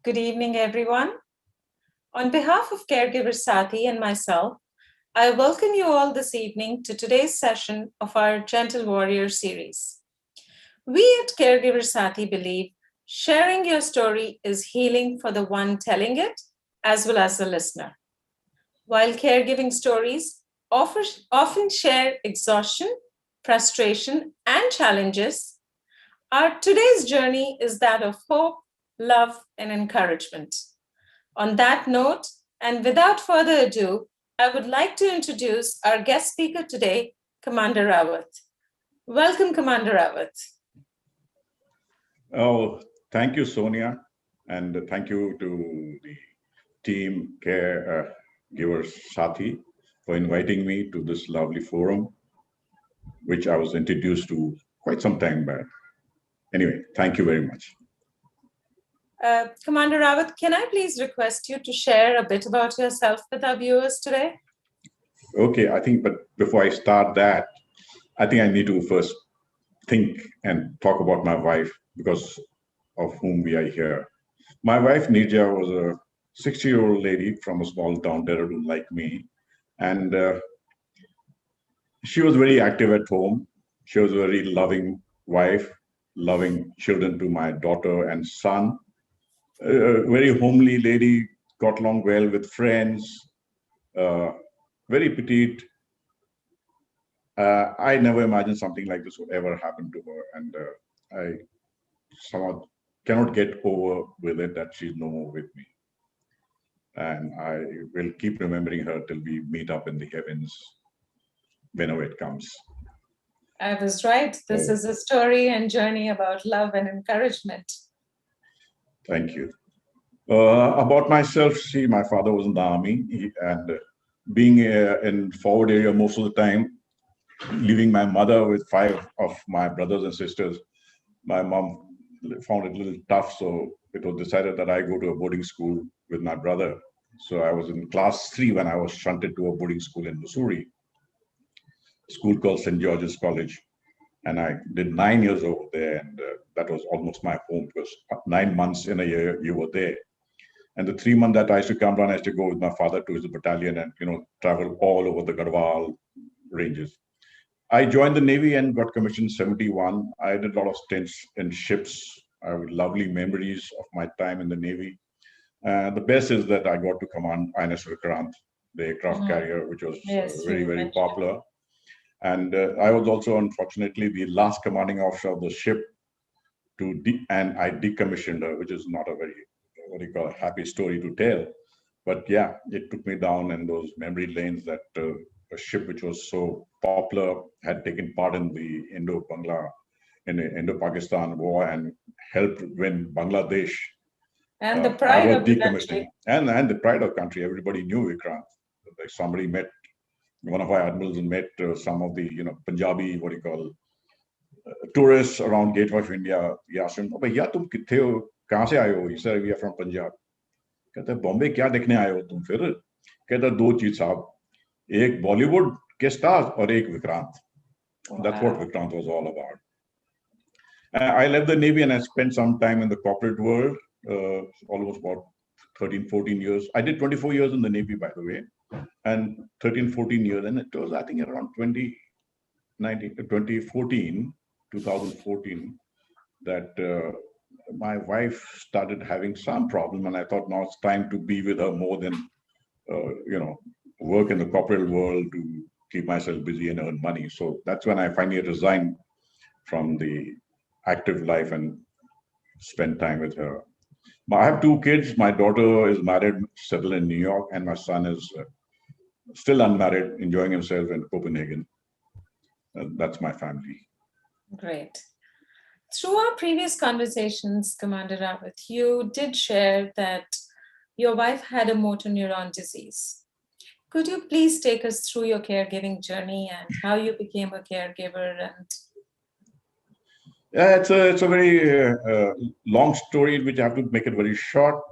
Good evening, everyone. On behalf of Caregiver Saathi and myself, I welcome you all this evening to today's session of our Gentle Warrior series. We at Caregiver Saathi believe sharing your story is healing for the one telling it, as well as the listener. While caregiving stories often share exhaustion, frustration, and challenges, our today's journey is that of hope, love, and encouragement. On that note, and without further ado, I would like to introduce our guest speaker today, Commander Rawat. Welcome, Commander Rawat. Oh, thank you, Sonia, and thank you to the team Caregiver Saathi for inviting me to this lovely forum, which I was introduced to quite some time back. Anyway, thank you very much. Commander Rawat, can I please request you to share a bit about yourself with our viewers today? Okay, but before I start that, I think I need to first think and talk about my wife because of whom we are here. My wife, Nija, was a 60-year-old lady from a small town, Dehradun, like me. And she was very active at home. She was a very loving wife, loving children to my daughter and son. A very homely lady, got along well with friends, very petite. I never imagined something like this would ever happen to her. And I somehow cannot get over with it that she's no more with me. And I will keep remembering her till we meet up in the heavens, whenever it comes. I was right. This is a story and journey about love and encouragement. Thank you. About myself, see, my father was in the army, and being in forward area most of the time, leaving my mother with 5 of my brothers and sisters, my mom found it a little tough, so it was decided that I go to a boarding school with my brother. So I was in class 3 when I was shunted to a boarding school in Missouri, a school called St. George's College. And I did 9 years over there, and that was almost my home because 9 months in a year you were there. And the 3 months that I used to come down, I used to go with my father to his battalion and travel all over the Garhwal ranges. I joined the Navy and got commissioned 71. I did a lot of stints in ships. I have lovely memories of my time in the Navy. The best is that I got to command INS Vikrant, the aircraft carrier, which was very popular. And I was also, unfortunately, the last commanding officer of the ship and I decommissioned her, which is not a very, happy story to tell. But yeah, it took me down in those memory lanes that a ship which was so popular had taken part in the Indo-Pakistan war and helped win Bangladesh. And the pride of the country. And the pride of the country. Everybody knew Vikrant. Like somebody met one of our admirals and met some of the Punjabi tourists around Gateway of India. He asked him, "Bhaiya, tum kithe ho? Kahan se aaye ho?" He said, "We are from Punjab." कहते बॉम्बे क्या देखने आए हो तुम फिर? कहता 2 चीज साहब, एक बॉलीवुड के स्टार और एक Vikrant. That's what Vikrant was all about. I left the Navy and I spent some time in the corporate world, almost about 13-14 years. I did 24 years in the Navy, by the way, and 13-14 years. And it was, I think, around 2014, that my wife started having some problem. And I thought, now it's time to be with her more than, work in the corporate world to keep myself busy and earn money. So that's when I finally resigned from the active life and spent time with her. I have 2 kids. My daughter is married, settled in New York, and my son is still unmarried, enjoying himself in Copenhagen. That's my family. Great. Through our previous conversations, Commander Rawat, you did share that your wife had a motor neuron disease. Could you please take us through your caregiving journey and how you became a caregiver? And yeah, it's a very long story, which I have to make it very short.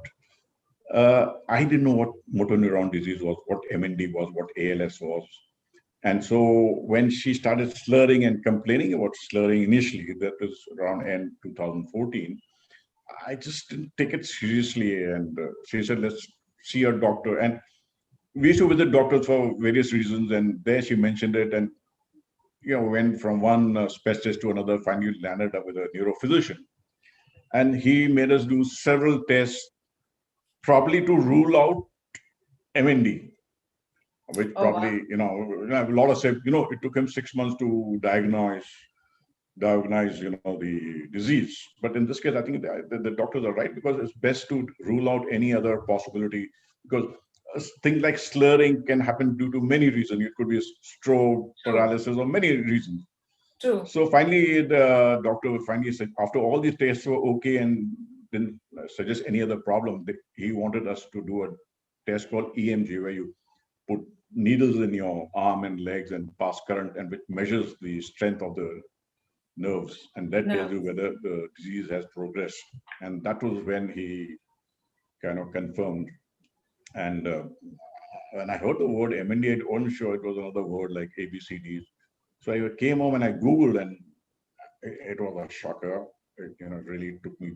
I didn't know what motor neuron disease was, what MND was, what ALS was. And so when she started slurring and complaining about slurring initially, that was around end 2014, I just didn't take it seriously. And she said, let's see a doctor. And we used to visit doctors for various reasons. And there she mentioned it. And, went from one specialist to another, finally landed up with a neurophysician. And he made us do several tests, probably to rule out MND, which Oh, wow. probably, a lot of, it took him 6 months to diagnose the disease. But in this case, I think the doctors are right, because it's best to rule out any other possibility, because things like slurring can happen due to many reasons. It could be a stroke, True. paralysis, or many reasons. True. So finally, the doctor finally said, after all these tests were okay and didn't suggest any other problem, he wanted us to do a test called EMG, where you put needles in your arm and legs and pass current, and which measures the strength of the nerves, and that tells No. you whether the disease has progressed. And that was when he kind of confirmed. And when I heard the word MND, I wasn't sure it was another word like ABCDs. So I came home and I Googled, and it was a shocker. It really took me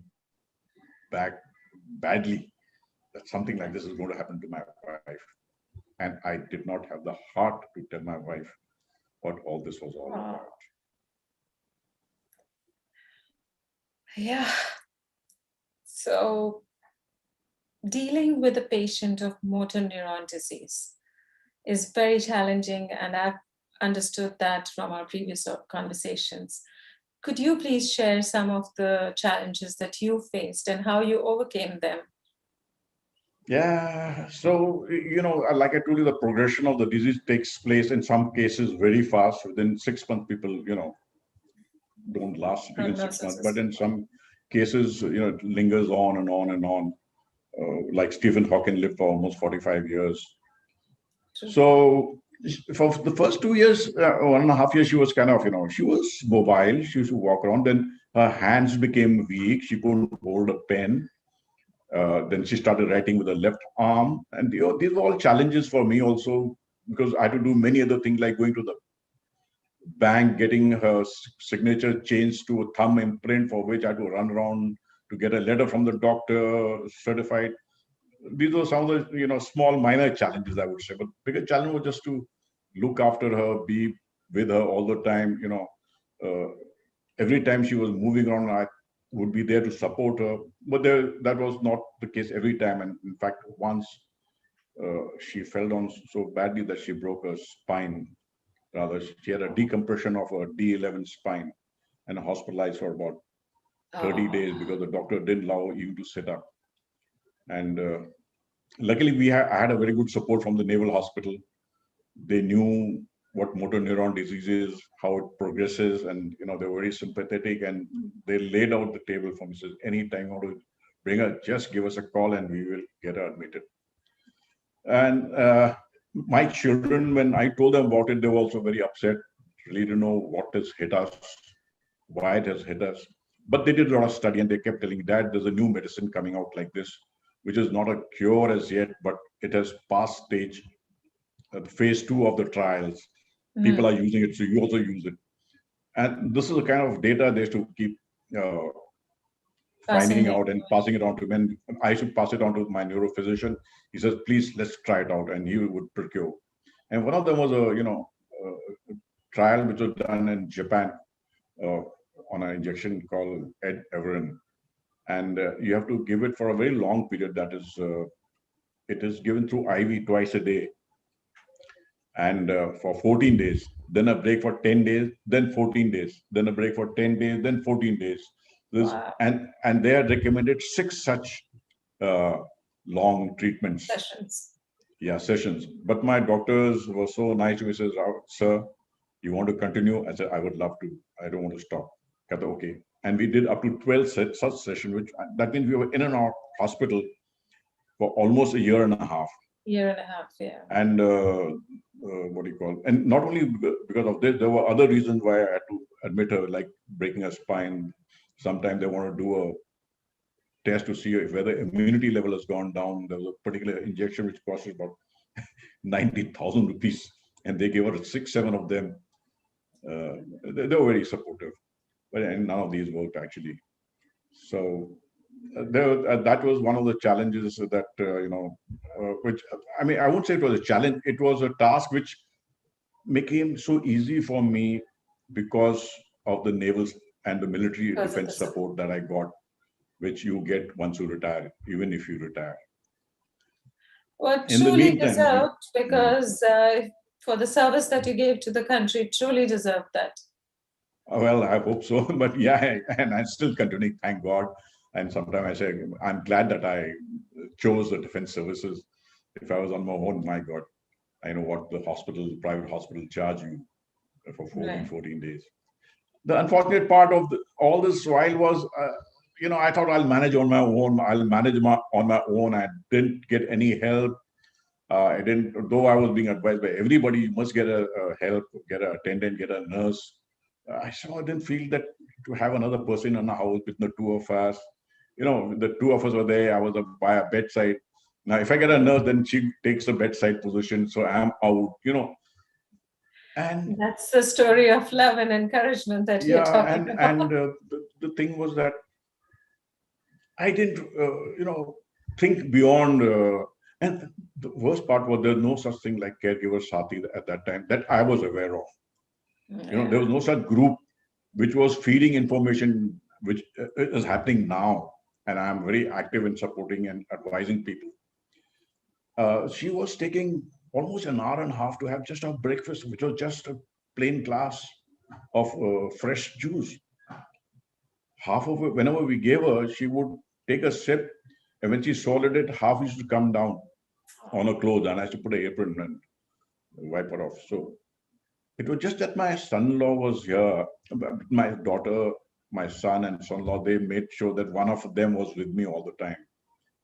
back badly, that something like this is going to happen to my wife. And I did not have the heart to tell my wife what all this was all Oh, about. yeah. So, dealing with a patient of motor neuron disease is very challenging, and I've understood that from our previous conversations. Could you please share some of the challenges that you faced and how you overcame them? Yeah. So, like I told you, the progression of the disease takes place in some cases very fast. Within 6 months, people, don't last even 6 months. But Prognosis. in some cases, it lingers on and on and on. Like Stephen Hawking lived for almost 45 years. True. So for the first 2 years, 1.5 years, she was kind of, she was mobile. She used to walk around. Then her hands became weak. She couldn't hold a pen. Then she started writing with her left arm. And these were all challenges for me also, because I had to do many other things, like going to the bank, getting her signature changed to a thumb imprint, for which I had to run around to get a letter from the doctor certified. These were some of the small minor challenges, I would say. But bigger challenge was just to look after her, be with her all the time. Uh, every time she was moving around, I would be there to support her. But that was not the case every time. And in fact, once she fell down so badly that she broke her spine. Rather, she had a decompression of her D11 spine and hospitalized for about 30 Oh, days because the doctor didn't allow you to sit up. And luckily, I had a very good support from the Naval Hospital. They knew what motor neuron disease is, how it progresses, and they were very sympathetic, and they laid out the table for me. Says, anytime you want to bring her, just give us a call and we will get her admitted. And my children, when I told them about it, they were also very upset, really to know what has hit us, why it has hit us. But they did a lot of study, and they kept telling me, Dad, there's a new medicine coming out like this, which is not a cure as yet, but it has passed stage, phase 2 of the trials. People are using it, so you also use it. And this is the kind of data they used to keep uh, passing finding it. out and passing it on to men. I should pass it on to my neurophysician. He says, please, let's try it out. And he would procure. And one of them was a trial which was done in Japan uh, on an injection called Ed Everin. And you have to give it for a very long period. That is, it is given through IV twice a day, and for 14 days, then a break for 10 days, then 14 days, then a break for 10 days, then 14 days. Wow. And they had recommended 6 such uh, long treatments, Sessions. sessions. But my doctors were so nice to me, says, sir, you want to continue? I said, I would love to. I don't want to stop. I said, okay. And we did up to 12 such sessions, which that means we were in and out hospital for almost a year and a half. Year and a half, yeah. And what do you call? And not only because of this, there were other reasons why I had to admit her, like breaking her spine. Sometimes they want to do a test to see if whether immunity level has gone down. There was a particular injection which cost about 90,000 rupees, and they gave her 6, 7 of them. They were very supportive, but and none of these worked actually. So that was one of the challenges that which I mean, I won't say it was a challenge. It was a task which became so easy for me because of the naval and the military Because of the defense support. support that I got, which you get once you retire, even if you retire. Well, In the truly meantime, deserved, mm, because for the service that you gave to the country, truly deserved that. well, I hope so. But yeah, and I'm still continuing, thank God. And sometimes I say, I'm glad that I chose the defense services. If I was on my own, my God, I know what the hospital, private hospital charge you for Right. 14 days. The unfortunate part of all this while was, I thought I'll manage on my own. I'll manage on my own. I didn't get any help. I didn't, though I was being advised by everybody, you must get a help, get an attendant, get a nurse. I somehow didn't feel that to have another person in the house with the two of us. The two of us were there. I was by a bedside. Now, if I get a nurse, then she takes the bedside position, so I'm out. And That's the story of love and encouragement that we are yeah, talking about. and the thing was that I didn't, think beyond. And the worst part was there's no such thing like Caregiver Saathi at that time that I was aware of. There was Yeah. no such group which was feeding information which is happening now. And I'm very active in supporting and advising people. She was taking almost an hour and a half to have just a breakfast, which was just a plain glass of fresh juice. Half of it, whenever we gave her, she would take a sip, and when she swallowed it, half used to come down on her clothes, and I had to put an apron and wipe her off. So it was just that my son-in-law was here, my daughter, my son, and son-in-law. They made sure that one of them was with me all the time.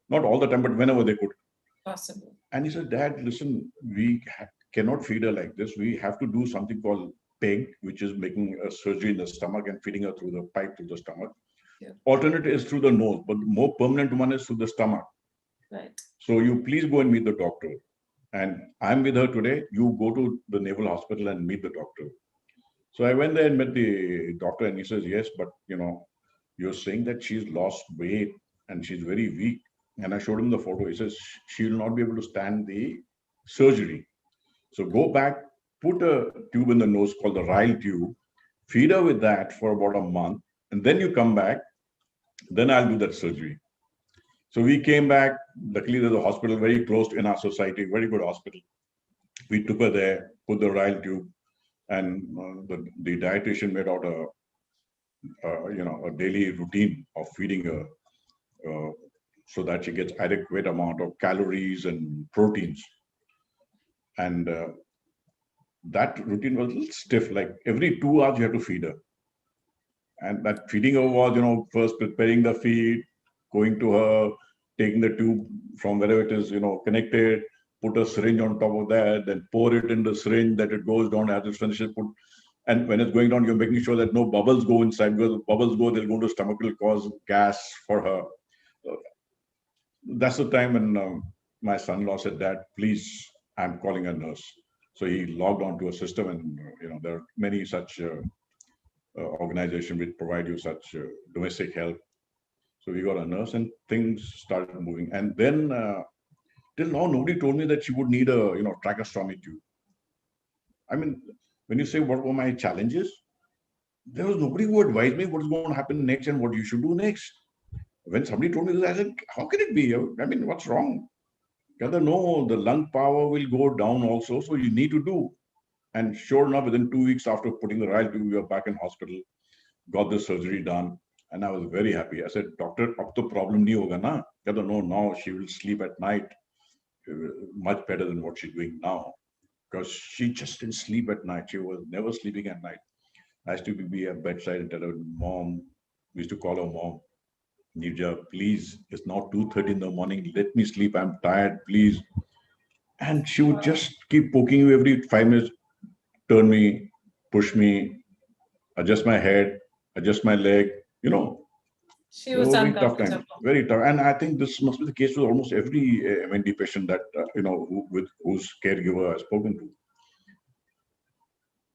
Not all the time, but whenever they could. Possible. And he said, Dad, listen, we cannot feed her like this. We have to do something called PEG, which is making a surgery in the stomach and feeding her through the pipe through the stomach. Yeah. Alternate is through the nose, but the more permanent one is through the stomach. Right. So you please go and meet the doctor. And I'm with her today. You go to the Naval Hospital and meet the doctor. So I went there and met the doctor, and he says, yes, but you're saying that she's lost weight and she's very weak. And I showed him the photo. He says she will not be able to stand the surgery. So go back, put a tube in the nose called the Ryle tube, feed her with that for about a month, and then you come back. Then I'll do that surgery. So we came back. Luckily, there's a hospital very close in our society, very good hospital. We took her there, put the Ryle tube, and the dietitian made out a daily routine of feeding her uh, so that she gets adequate amount of calories and proteins. And that routine was a little stiff. Like every 2 hours, you have to feed her. And that feeding her was, first preparing the feed, going to her, taking the tube from wherever it is, connected, put a syringe on top of that, then pour it in the syringe that it goes down as it finishes. And when it's going down, you're making sure that no bubbles go inside, because if bubbles go, they'll go into stomach, will cause gas for her. So that's the time when my son-in-law said, Dad, please, I'm calling a nurse. So he logged onto a system, and there are many such organizations which provide you such domestic help. So we got a nurse, and things started moving. And then till now, nobody told me that she would need a tracheostomy tube. I mean, when you say what were my challenges, there was nobody who advised me what is going to happen next and what you should do next. When somebody told me this, I said, how can it be? I mean, what's wrong? No, the lung power will go down also, so you need to do. And sure enough, within 2 weeks after putting the right tube, we were back in hospital, got the surgery done, and I was very happy. I said, Doctor, ab to problem nahi hoga na? No, now she will sleep at night much better than what she's doing now. Because she just didn't sleep at night. She was never sleeping at night. I used to be at bedside and tell her, Mom, we used to call her Mom, Nirja, please, it's now 2:30 in the morning. Let me sleep. I'm tired, please. And she would Wow. just keep poking you every 5 minutes, turn me, push me, adjust my head, adjust my leg. She was Very tough time, uncomfortable. very tough. And I think this must be the case with almost every MND patient that, with whose caregiver I've spoken to.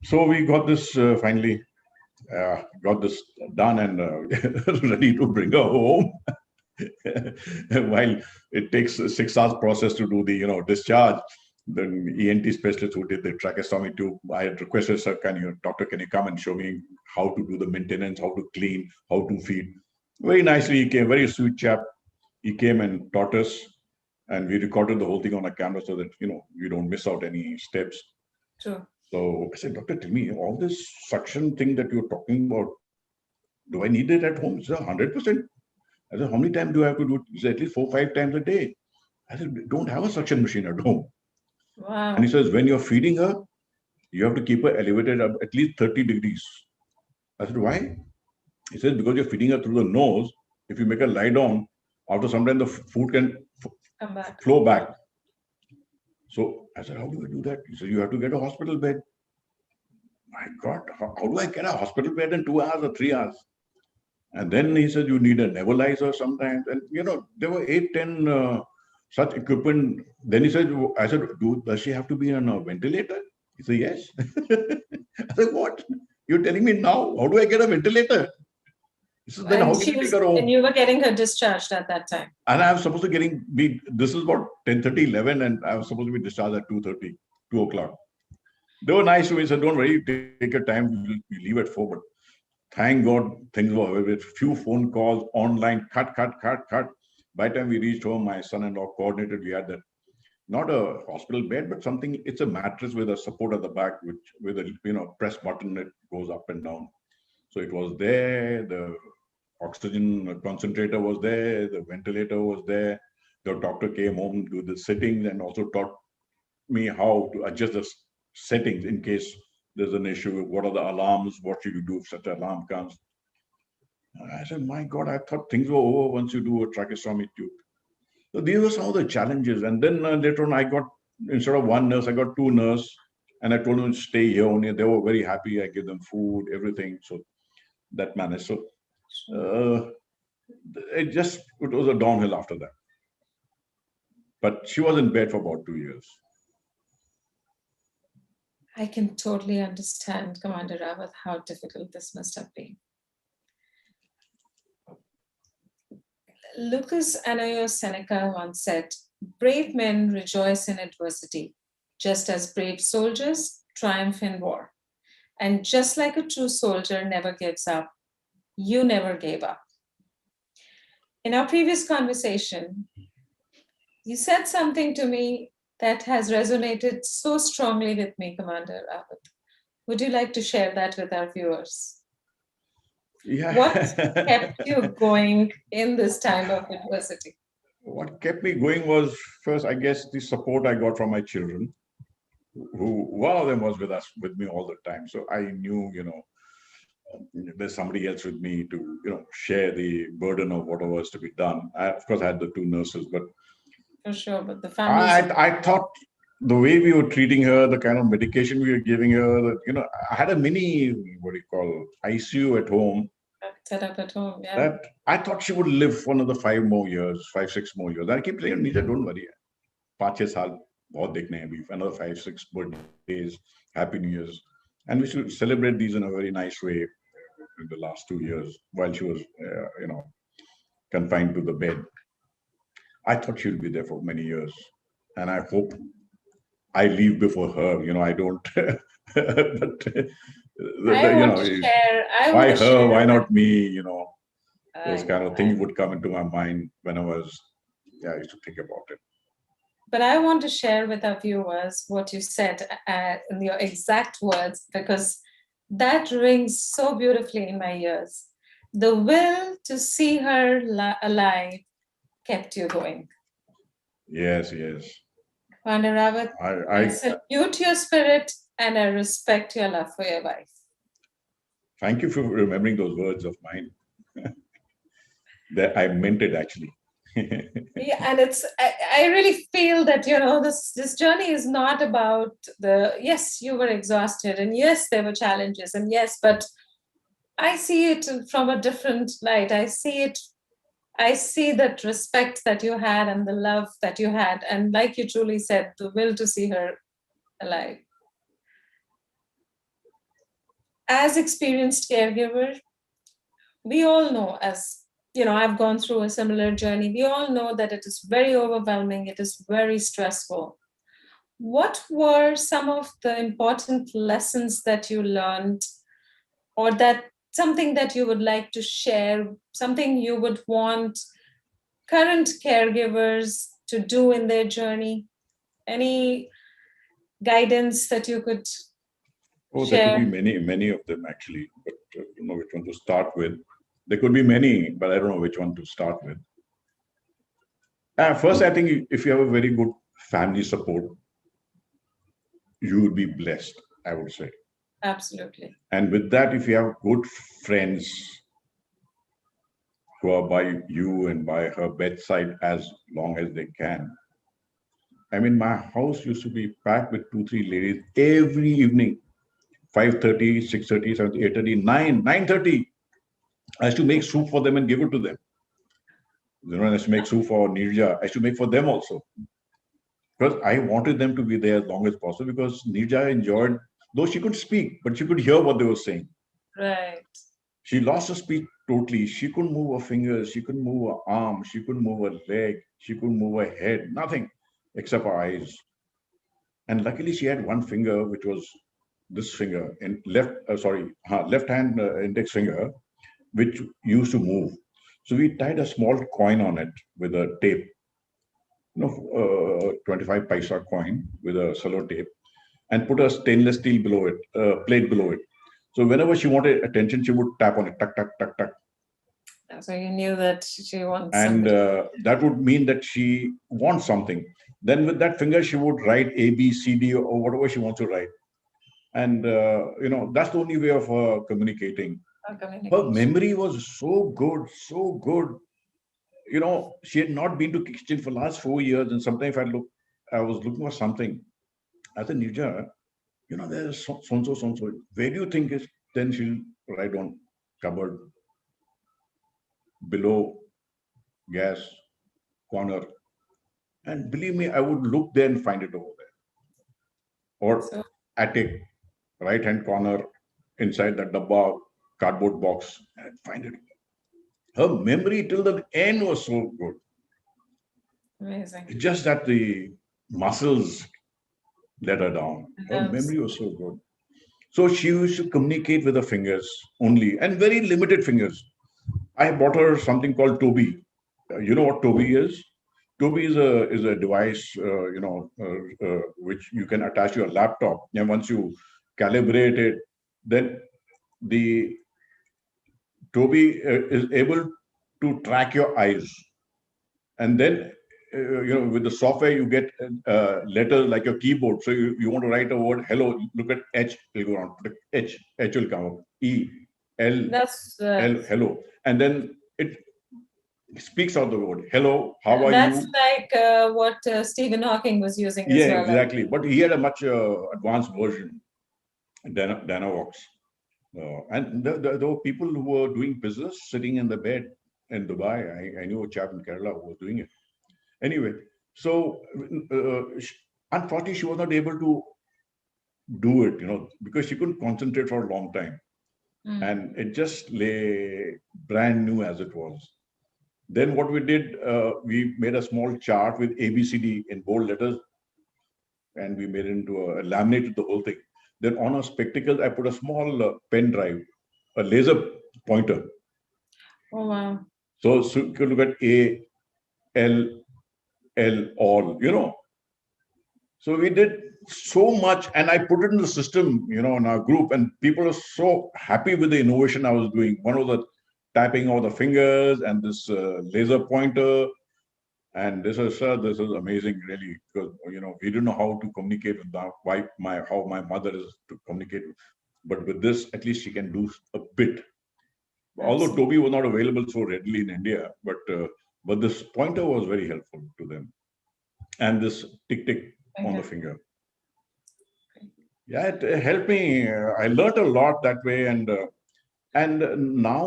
So we got this finally, got this done and ready to bring her home. While it takes a 6 hours process to do the discharge, the ENT specialist who did the tracheostomy tube, I had requested, sir, doctor, can you come and show me how to do the maintenance, how to clean, how to feed? Very nicely, he came, very sweet chap. He came and taught us, and we recorded the whole thing on a camera so that you don't miss out any steps. True. So I said, doctor, tell me, all this suction thing that you're talking about, do I need it at home? He said, 100%. I said, how many times do I have to do it? He said, at least 4-5 times a day. I said, don't have a suction machine at home. Wow. And he says, when you're feeding her, you have to keep her elevated up at least 30 degrees. I said, why? He says, because you're feeding her through the nose. If you make her lie down, after some time the food can flow back. So I said, how do I do that? He said, you have to get a hospital bed. My God, how do I get a hospital bed in 2 hours or 3 hours? And then he said, you need a nebulizer sometimes. And, there were 8-10 such equipment. Then he said, I said, does she have to be on a ventilator? He said, yes. I said, what? You're telling me now? How do I get a ventilator? He said, then how can you take her home? And you were getting her discharged at that time. And I was supposed to this is about 10:30, 11, and I was supposed to be discharged at 2:30, 2 o'clock. They were nice to me. Said, don't worry, take your time. We leave at 4. But thank God, things were with few phone calls, online, cut. By the time we reached home, my son-in-law coordinated. We had that, not a hospital bed, but something. It's a mattress with a support at the back, which with a press button that goes up and down. So it was there. The oxygen concentrator was there. The ventilator was there. The doctor came home to the settings and also taught me how to adjust the settings in case there's an issue. What are the alarms? What should you do if such an alarm comes? I said, my God, I thought things were over once you do a tracheostomy tube. So these were some of the challenges. And then later on, instead of one nurse, I got 2 nurses. And I told them to stay here only. They were very happy. I gave them food, everything. So that managed. So it was a downhill after that. But she was in bed for about 2 years. I can totally understand, Commander Rawat, how difficult this must have been. Lucas Annaio Seneca once said, brave men rejoice in adversity, just as brave soldiers triumph in war. And just like a true soldier never gives up, you never gave up. In our previous conversation, you said something to me that has resonated so strongly with me, Commander Rawat. Would you like to share that with our viewers? Yeah. What kept you going in this time of adversity? What kept me going was, first, I guess, the support I got from my children, who one of them was with me all the time. So I knew, there's somebody else with me to, share the burden of whatever was to be done. Of course, I had the 2 nurses, but for sure, but the family. I thought the way we were treating her, the kind of medication we were giving her, I had a mini, ICU at home. Set up at home, yeah. That I thought she would live for another 5 more years, 5-6 more years. I keep saying, Nisha, don't worry. 5-6 saal, bahut dekhne hain, another 5-6 birthdays, Happy New Year's. And we should celebrate these in a very nice way in the last 2 years while she was, confined to the bed. I thought she'll be there for many years. And I hope I leave before her. I don't. But, why her? Why not me? Those kind of things would come into my mind when I used to think about it. But I want to share with our viewers what you said in your exact words, because that rings so beautifully in my ears. The will to see her alive kept you going. Yes. Commander Rawat, I salute your spirit and I respect your love for your wife. Thank you for remembering those words of mine. That I meant it, actually. Yeah, and I really feel that this journey is not about yes, you were exhausted, and yes, there were challenges, and yes, but I see it from a different light. I see that respect that you had and the love that you had, and like you truly said, the will to see her alive. As experienced caregiver, we all know, as I've gone through a similar journey. We all know that it is very overwhelming, it is very stressful. What were some of the important lessons that you learned, or that something that you would like to share, something you would want current caregivers to do in their journey? Any guidance that you could Oh, there could be share? many of them actually, but I don't know which one to start with. There could be many, but I don't know which one to start with. First, I think if you have a very good family support, you would be blessed, I would say. Absolutely. And with that, if you have good friends who are by you and by her bedside as long as they can. I mean, my house used to be packed with 2, 3 ladies every evening, 5:30, 6:30, 7:30, 8:30, 9:30. I used to make soup for them and give it to them. I used to make soup for Nirja. I used to make for them also. Because I wanted them to be there as long as possible, because Nirja enjoyed, though she could speak, but she could hear what they were saying. Right. She lost her speech totally. She couldn't move her fingers, she couldn't move her arm, she couldn't move her leg, she couldn't move her head, nothing except her eyes. And luckily, she had one finger, which was this finger, in left hand index finger, which used to move. So we tied a small coin on it with a tape, 25 paisa coin with a cello tape, and put a stainless steel below it, plate below it. So whenever she wanted attention, she would tap on it, tuck, tuck, tuck, tuck. So you knew that she wants And somebody. that would mean that she wants something. Then with that finger, she would write A, B, C, D, or whatever she wants to write. And, that's the only way of communicating. Her memory was so good, so good. She had not been to kitchen for last 4 years. And sometimes I was looking for something. I said, Nija, there's so-and-so, so-and-so. Where do you think is? Then she'll write on cupboard, below, gas, corner. And believe me, I would look there and find it over there. Or So, attic, right hand corner, inside the dabba cardboard box, and find it. Her memory till the end was so good. amazing. It's just that the muscles let her down. Her Yes. memory was so good. So she used to communicate with her fingers only, and very limited fingers. I bought her something called Toby. You know what Toby is? Toby is a device, which you can attach to your laptop. And once you calibrate it, then the Toby is able to track your eyes. And then, with the software, you get letters like your keyboard. So you want to write a word, hello, look at H, will go on. H will come up. E, L, That's L, hello. And then it speaks out the word, hello, how are that's you? like what Stephen Hawking was using as Yeah, well. exactly. But he had a much advanced version, Dynavox. And there were people who were doing business sitting in the bed in Dubai. I knew a chap in Kerala who was doing it. Anyway, so unfortunately, she was not able to do it, because she couldn't concentrate for a long time. And it just lay brand new as it was. Then what we did, we made a small chart with ABCD in bold letters, and we made it into laminated the whole thing. Then on her spectacles, I put a small pen drive, a laser pointer. Oh, wow. So you can look at A, L, L, all. So we did so much, and I put it in the system, in our group, and people are so happy with the innovation I was doing. One was the tapping of the fingers and this laser pointer. And this is amazing, really, because we didn't know how to communicate with how my mother is to communicate, but with this, at least she can do a bit. Although Absolutely. Toby was not available so readily in India, but this pointer was very helpful to them, and this tick tick on the finger. Yeah, it helped me. I learned a lot that way, and now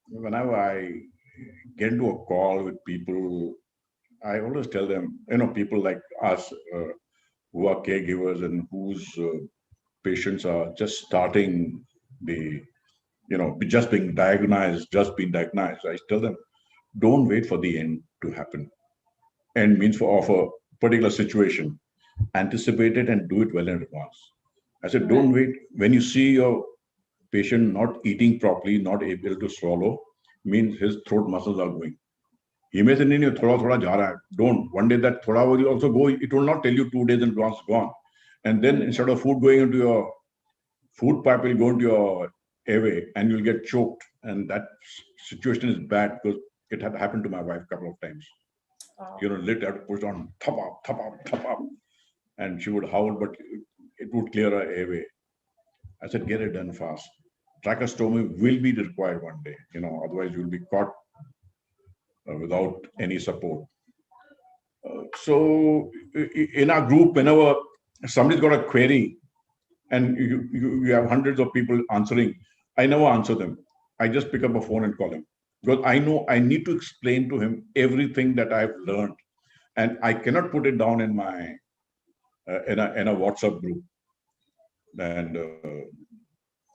whenever I get into a call with people, I always tell them, people like us who are caregivers and whose patients are just starting the just being diagnosed, I tell them, don't wait for the end to happen. End means of a particular situation. Anticipate it and do it well in advance. I said, don't wait. When you see your patient not eating properly, not able to swallow, means his throat muscles are going. He may say, no, thoda ja raha hai. Don't. One day that thoda will also go. It will not tell you 2 days in advance gone. And then instead of food going into your food pipe, will go into your airway and you'll get choked. And that situation is bad because it had happened to my wife a couple of times. Lit had to push on, thop up. And she would howl, but it would clear her airway. I said, get it done fast. Tracheostomy will be required one day, otherwise you'll be caught without any support. So in our group, whenever somebody's got a query and you have hundreds of people answering, I never answer them. I just pick up a phone and call him because I know I need to explain to him everything that I've learned, and I cannot put it down in my in a WhatsApp group.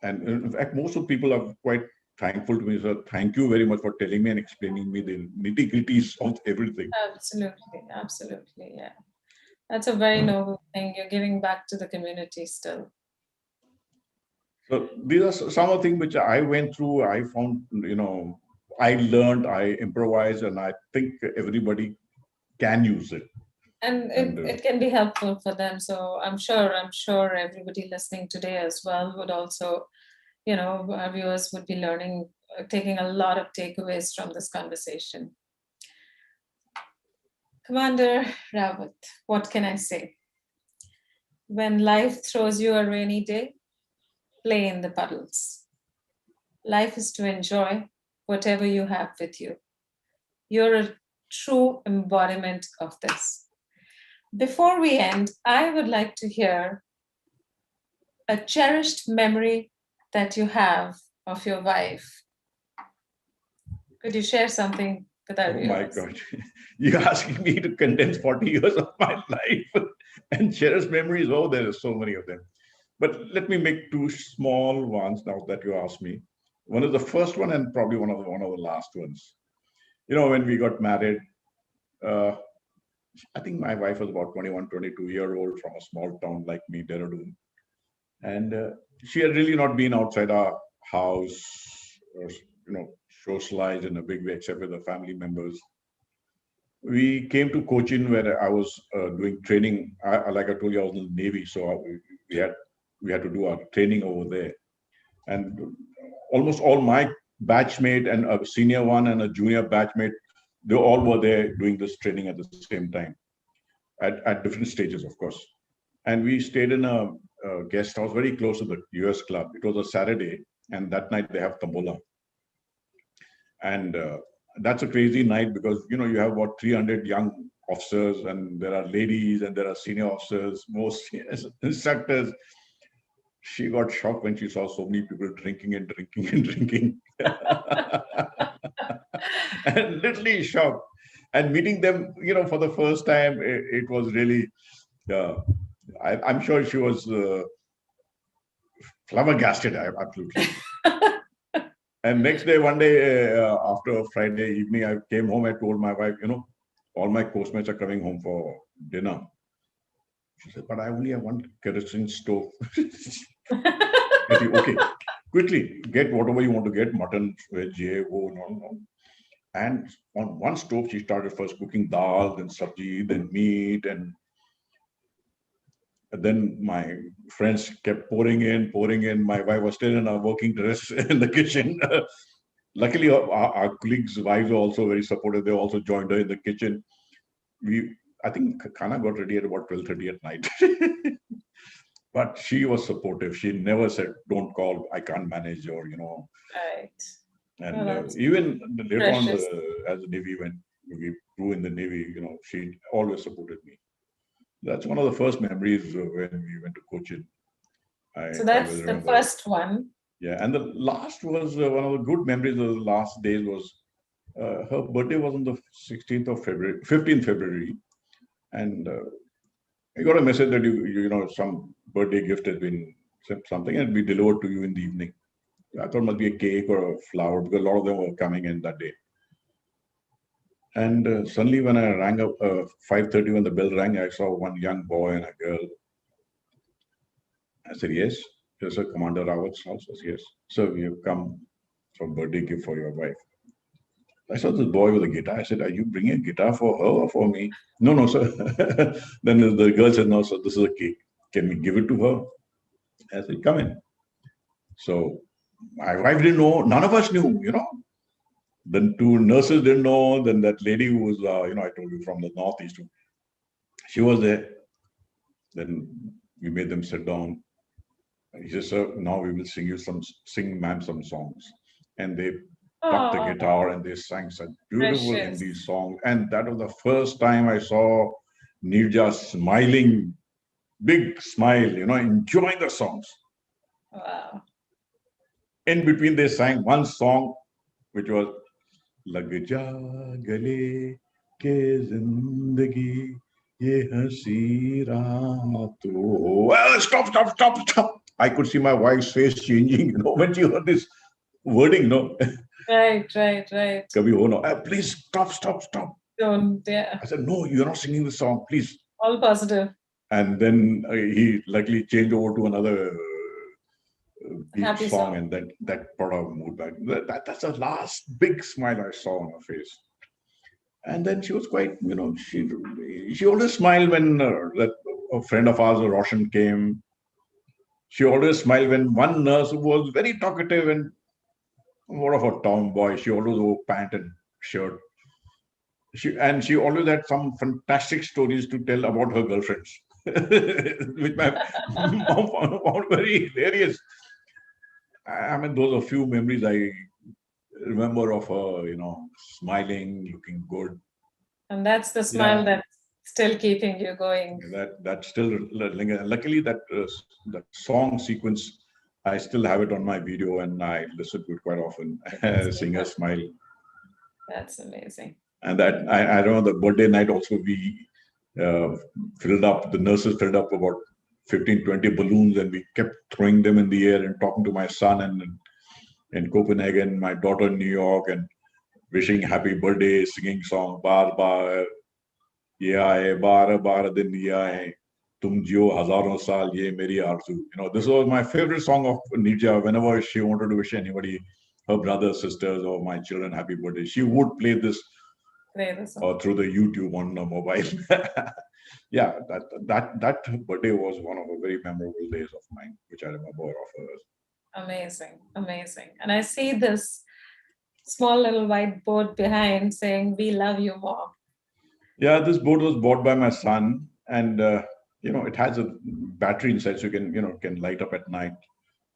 And in fact, most of people are quite thankful to me. So thank you very much for telling me and explaining me the nitty-gritties of everything. Absolutely, yeah. That's a very noble thing. You're giving back to the community still. So these are some of the things which I went through. I found, I learned, I improvised, and I think everybody can use it. And it can be helpful for them. So I'm sure everybody listening today as well would also, our viewers would be learning, taking a lot of takeaways from this conversation. Commander Rawat, what can I say? When life throws you a rainy day, play in the puddles. Life is to enjoy whatever you have with you. You're a true embodiment of this. Before we end, I would like to hear a cherished memory that you have of your wife. Could you share something with our viewers? Oh my God. You're asking me to condense 40 years of my life and cherished memories. Oh, there are so many of them. But let me make two small ones now that you asked me. One is the first one and probably one of the last ones. When we got married, I think my wife was about 21, 22-year-old from a small town like me, Dehradun. And she had really not been outside our house or, socialized in a big way, except with the family members. We came to Cochin where I was doing training. Like I told you, I was in the Navy, so we had to do our training over there. And almost all my batchmate and a senior one and a junior batchmate, they all were there doing this training at the same time, at different stages, of course. And we stayed in a guest house very close to the US Club. It was a Saturday, and that night they have Tombola. And that's a crazy night because, you have about 300 young officers, and there are ladies and there are senior officers, most instructors. She got shocked when she saw so many people drinking and drinking and drinking. And literally shocked. And meeting them, for the first time, it was really, I'm sure she was flabbergasted, absolutely. And next day, one day, after Friday evening, I came home, I told my wife, all my course-mates are coming home for dinner. She said, but I only have one kerosene stove. I said, okay, quickly, get whatever you want to get, mutton, veg, no. And on one stove, she started first cooking dal, then sabji, then meat, and then my friends kept pouring in. My wife was still in a working dress in the kitchen. Luckily, our colleagues' wives were also very supportive. They also joined her in the kitchen. I think Khana got ready at about 12:30 at night. But she was supportive. She never said, don't call, I can't manage, or, Right. And even later on, as the Navy, when we grew in the Navy, she always supported me. That's one of the first memories when we went to Cochin. So that's the first one. Yeah, and the last was one of the good memories of the last days was her birthday was on the 16th of February, 15th February. And I got a message that some birthday gift has been sent, something, and be delivered to you in the evening. I thought it must be a cake or a flower because a lot of them were coming in that day. And suddenly when I rang up 5:30 when the bell rang, I saw one young boy and a girl. I said, yes. Yes, sir, Commander Rawat's house. I said, yes. So we have come for birthday gift for your wife. I saw this boy with a guitar. I said, are you bringing a guitar for her or for me? No, no, sir. Then the girl said, no, sir, this is a cake. Can we give it to her? I said, come in. So my wife didn't know. None of us knew. Then two nurses didn't know. Then that lady who was, I told you from the northeast, she was there. Then we made them sit down. He said, sir, now we will sing ma'am some songs. And they plucked the Oh, guitar and they sang such beautiful precious. Hindi songs. And that was the first time I saw Nirja smiling, big smile, enjoying the songs. Wow. In between, they sang one song, which was Lag Ja Gale Ke Zindagi Ye Hasi Raaton. Well, stop. I could see my wife's face changing, when she heard this wording, Right. Kabhi ho na. Please stop. Don't, yeah. I said, no, you're not singing the song, please. All positive. And then he luckily changed over to another deep Happy song, song. and then that brought our mood back. That's the last big smile I saw on her face. And then she was quite, she always smiled when that a friend of ours, Roshan, came. She always smiled when one nurse who was very talkative and more of a tomboy. She always wore pant and shirt. She always had some fantastic stories to tell about her girlfriends, which my mom found very hilarious. I mean, those are few memories I remember of her, smiling, looking good. And that's the smile that's still keeping you going. That still luckily that song sequence, I still have it on my video and I listen to it quite often. Seeing her smile. That's amazing. And that I remember the birthday night also we the nurses filled up about 15, 20 balloons and we kept throwing them in the air and talking to my son and in Copenhagen, my daughter in New York, and wishing happy birthday, singing song Bar Bar Ye Aaye Bar Bar Din Ye Aaye Tum Jio Hazaron Saal Ye Meri Arzu. This was my favorite song of Nirja. Whenever she wanted to wish anybody, her brothers, sisters, or my children happy birthday, she would play this through the YouTube on a mobile. Yeah, that birthday was one of the very memorable days of mine, which I remember of hers. Amazing. And I see this small little white board behind saying, "We love you, Mom." Yeah, this board was bought by my son, and it has a battery inside, so you can light up at night.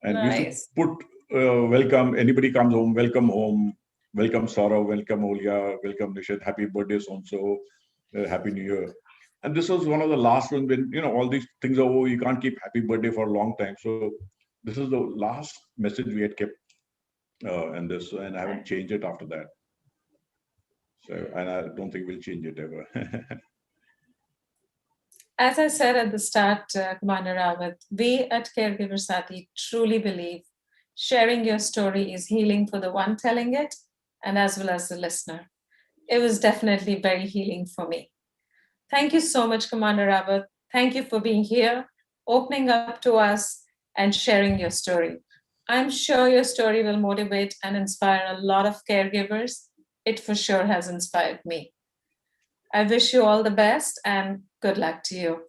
And we used to put welcome anybody comes home, welcome Saurav, welcome Olya, welcome Nishad, happy birthday so happy New Year. And this was one of the last ones when all these things are over. You can't keep happy birthday for a long time. So this is the last message we had kept, and I haven't changed it after that. So, and I don't think we'll change it ever. As I said at the start, Commander Rawat, we at Caregiver Saathi truly believe sharing your story is healing for the one telling it and as well as the listener. It was definitely very healing for me. Thank you so much, Commander Rawat. Thank you for being here, opening up to us, and sharing your story. I'm sure your story will motivate and inspire a lot of caregivers. It for sure has inspired me. I wish you all the best and good luck to you.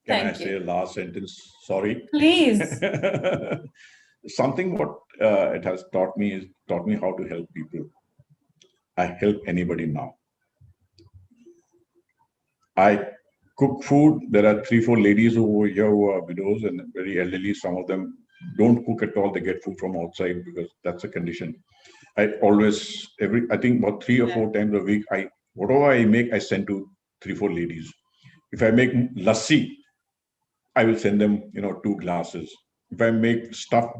Can I say a last sentence? Sorry. Please. Something what it has taught me how to help people. I help anybody now. I cook food. There are 3-4 ladies over here who are widows and very elderly. Some of them don't cook at all. They get food from outside because that's a condition. I always, I think about 3 or 4 times a week, whatever I make, I send to 3-4 ladies. If I make lassi, I will send them, 2 glasses. If I make stuffed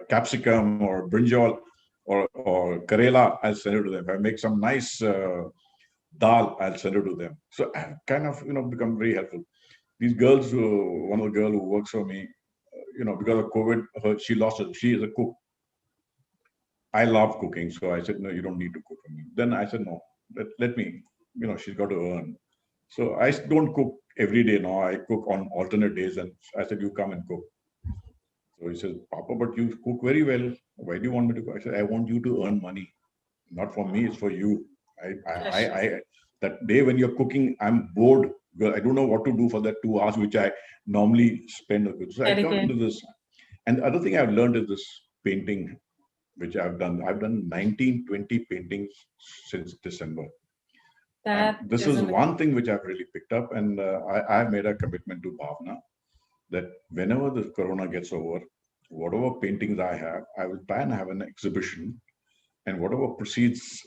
capsicum or brinjal or karela, I'll send it to them. If I make some nice dal, I'll send it to them. So I've kind of, become very helpful. These girls, one of the girls who works for me, because of COVID, she is a cook. I love cooking. So I said, no, you don't need to cook for me. Then I said, no, let me, she's got to earn. So I don't cook every day now. I cook on alternate days. And I said, you come and cook. So he says, Papa, but you cook very well. Why do you want me to cook? I said, I want you to earn money. Not for me, it's for you. That day when you're cooking, I'm bored. Well, I don't know what to do for that 2 hours, which I normally spend. So I turned into this. And the other thing I've learned is this painting, which I've done. I've done 19, 20 paintings since December. And this is one thing which I've really picked up. And I've made a commitment to Bhavna that whenever the corona gets over, whatever paintings I have, I will try and have an exhibition. And whatever proceeds,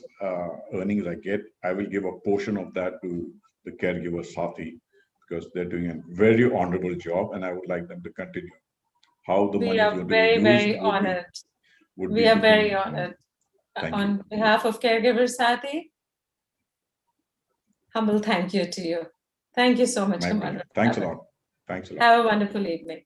earnings I get, I will give a portion of that to the Caregiver Saathi, because they're doing a very honorable job, and I would like them to continue. How the money is going to be used, very honored. We are very honored. On behalf of Caregiver Saathi, humble thank you to you. Thank you so much, Commander. Thanks a lot. Thanks a lot. Have a wonderful evening.